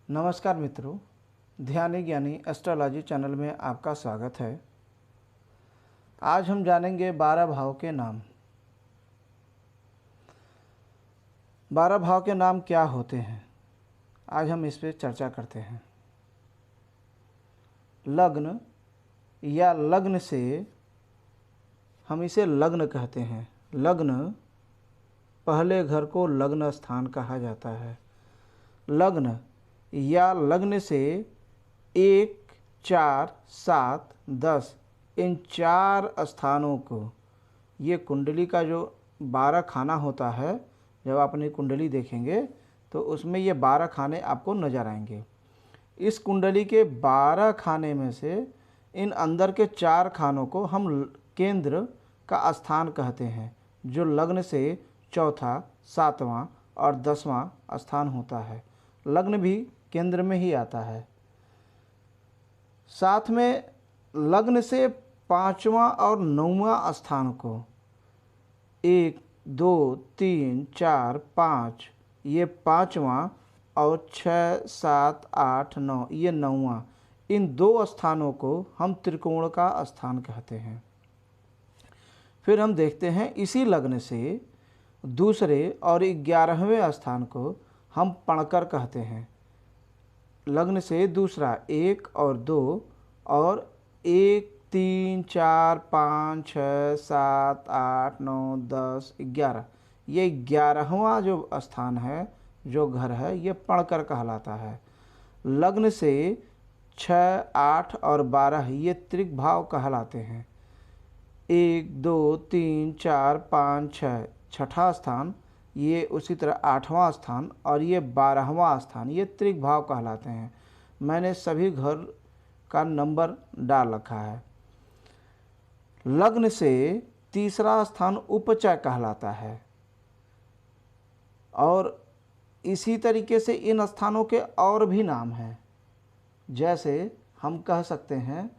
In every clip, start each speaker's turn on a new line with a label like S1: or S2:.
S1: नमस्कार मित्रों, ध्यानी ज्ञानी एस्ट्रोलॉजी चैनल में आपका स्वागत है। आज हम जानेंगे 12 भाव के नाम। 12 भाव के नाम क्या होते हैं, आज हम इस पर चर्चा करते हैं। लग्न या लग्न से, हम इसे लग्न कहते हैं। लग्न, पहले घर को लग्न स्थान कहा जाता है। लग्न या लग्न से 1, 4, 7, 10 इन 4 स्थानों को, ये कुंडली का जो 12 खाना होता है, जब आप अपनी कुंडली देखेंगे तो उसमें ये 12 खाने आपको नज़र आएंगे। इस कुंडली के 12 खाने में से इन अंदर के 4 खानों को हम केंद्र का स्थान कहते हैं, जो लग्न से चौथा, 7वां और 10वां स्थान होता है। लग्न भी केंद्र में ही आता है। साथ में लग्न से 5वां और 9वां स्थान को 1, 2, 3, 4, 5 ये 5वां और 6, 7, 8, 9 ये 9वां, इन 2 स्थानों को हम त्रिकोण का स्थान कहते हैं। फिर हम देखते हैं इसी लग्न से दूसरे और 11वें स्थान को हम पणकर कहते हैं। लग्न से दूसरा 1 और 2 और 1, 3, 4, 5, 6, 7, 8, 9, 10, 11 ये 11वां जो स्थान है, जो घर है, ये पणकर कहलाता है। लग्न से 6, 8 और 12 ये त्रिक भाव कहलाते हैं। 1, 2, 3, 4, 5, 6 छठा स्थान, ये उसी तरह 8वां स्थान और ये 12वां स्थान, ये त्रिक भाव कहलाते हैं। मैंने सभी घर का नंबर डाल रखा है। लग्न से तीसरा स्थान उपचय कहलाता है और इसी तरीके से इन स्थानों के और भी नाम हैं। जैसे हम कह सकते हैं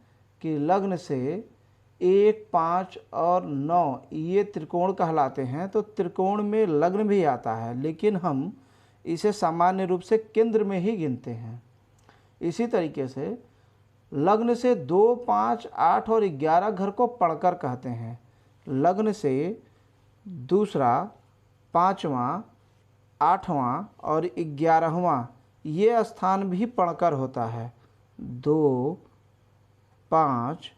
S1: कि लग्न से 1, 5 और 9 ये त्रिकोण कहलाते हैं। तो त्रिकोण में लग्न भी आता है, लेकिन हम इसे सामान्य रूप से केंद्र में ही गिनते हैं। इसी तरीके से लग्न से 2, 5, 8 और 11 घर को पणकर कहते हैं। लग्न से दूसरा, 5वां, 8वां और 11वां ये स्थान भी पणकर होता है। 2, 5,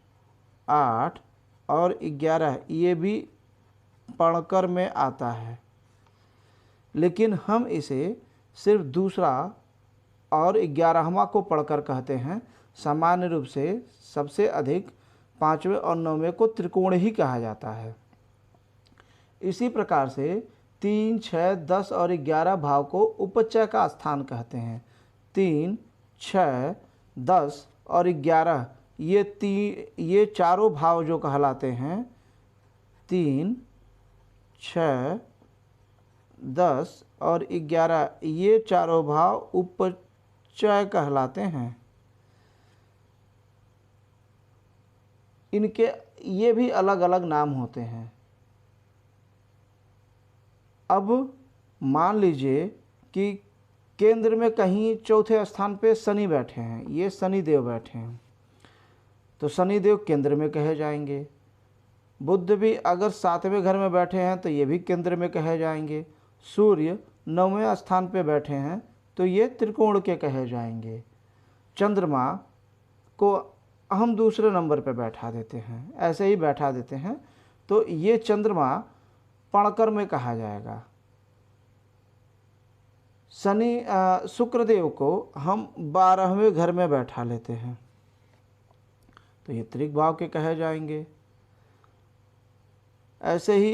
S1: 8 और 11 ये भी पणकर में आता है, लेकिन हम इसे सिर्फ दूसरा और 11वां को पणकर कहते हैं। सामान्य रूप से सबसे अधिक 5वें और 9वें को त्रिकोण ही कहा जाता है। इसी प्रकार से 3, 6, 10 और 11 भाव को उपचय का स्थान कहते हैं। 3, 6, 10 और 11 ये चारों भाव जो कहलाते हैं, 3, 6, 10 और 11 ये चारों भाव उपचय कहलाते हैं। इनके ये भी अलग अलग नाम होते हैं। अब मान लीजिए कि केंद्र में कहीं चौथे स्थान पे शनि बैठे हैं, ये शनि देव बैठे हैं, तो शनि देव केंद्र में कहे जाएंगे। बुध भी अगर 7वें घर में बैठे हैं तो ये भी केंद्र में कहे जाएंगे। सूर्य 9वें स्थान पे बैठे हैं तो ये त्रिकोण के कहे जाएंगे। चंद्रमा को हम दूसरे नंबर पे बैठा देते हैं, ऐसे ही बैठा देते हैं, तो ये चंद्रमा पणकर में कहा जाएगा। शुक्रदेव को हम 12वें घर में बैठा लेते हैं तो ये त्रिक भाव के कहे जाएंगे। ऐसे ही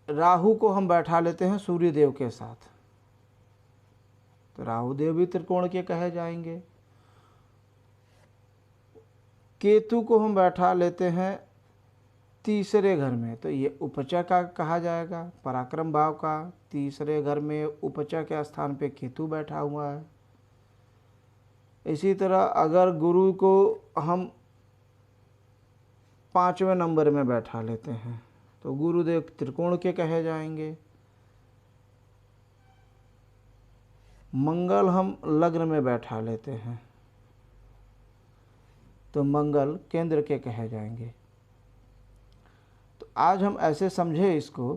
S1: राहु को हम बैठा लेते हैं सूर्य देव के साथ, तो राहु देव भी त्रिकोण के कहे जाएंगे। केतु को हम बैठा लेते हैं तीसरे घर में, तो ये उपचय का कहा जाएगा। पराक्रम भाव का तीसरे घर में उपचय के स्थान पे केतु बैठा हुआ है। इसी तरह अगर गुरु को हम 5वें नंबर में बैठा लेते हैं तो गुरुदेव त्रिकोण के कहे जाएंगे। मंगल हम लग्न में बैठा लेते हैं तो मंगल केंद्र के कहे जाएंगे। तो आज हम ऐसे समझे इसको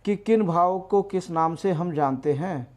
S1: कि किन भावों को किस नाम से हम जानते हैं।